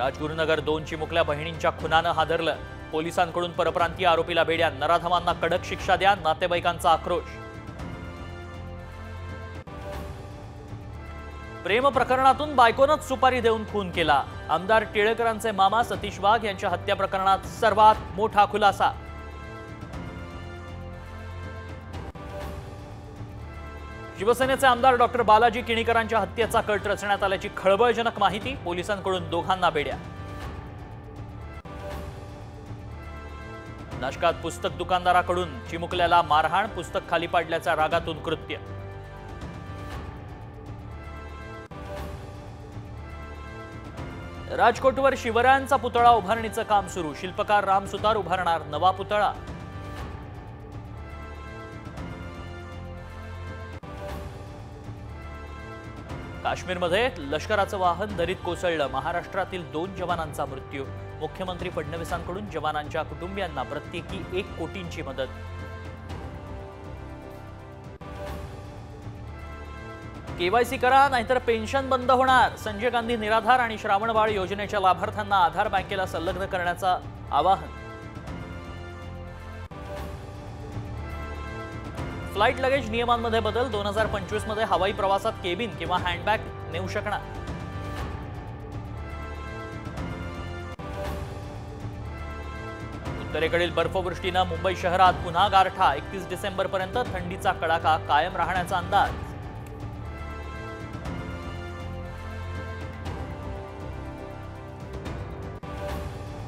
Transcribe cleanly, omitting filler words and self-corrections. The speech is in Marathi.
राजगुरुनगर 2 चिमुकल्या बहिणींच्या खुनानं हादरलं। पोलिसांकडून परप्रांतीय आरोपीला बेड्या, नराधमांना कडक शिक्षा द्या, नातेवाईकांचा आक्रोश। प्रेम प्रकरणातून बायकोनंच सुपारी देऊन खून केला। आमदार टिळेकरांचे मामा सतीश वाघ यांच्या हत्या प्रकरणात सर्वात मोठा खुलासा। शिवसेनेचे आमदार डॉक्टर बालाजी किणीकरांच्या हत्येचा कट रचण्यात आल्याची खळबळजनक माहिती। पोलिसांकडून दोघांना बेड्या। नाशकात पुस्तक दुकानदाराकडून चिमुकल्याला मारहाण, पुस्तक खाली पाडल्याच्या रागातून कृत्य। राजकोटवर शिवरायांचा पुतळा उभारणीचं काम सुरू। शिल्पकार राम सुतार उभारणार नवा पुतळा। काश्मीरमध्ये लष्कराचं वाहन दरीत कोसळलं। महाराष्ट्रातील 2 जवानांचा मृत्यू। मुख्यमंत्री फडणवीसांकडून जवानांच्या कुटुंबियांना प्रत्येकी 1 कोटींची मदत। केवायसी करा नाहीतर पेन्शन बंद होणार। संजय गांधी निराधार आणि श्रावणबाळ योजनेच्या लाभार्थ्यांना आधार बँकेला संलग्न करण्याचं आवाहन। फ्लाइट लगेज नियमांमध्ये बदल। 2025 मध्ये हवाई प्रवासात केबिन किंवा हँडबॅग नेऊ शकणार। उत्तरेकडील बर्फवृष्टीनं मुंबई शहरात पुन्हा गारठा। 31 डिसेंबरपर्यंत थंडीचा कडाका कायम राहण्याचा अंदाज।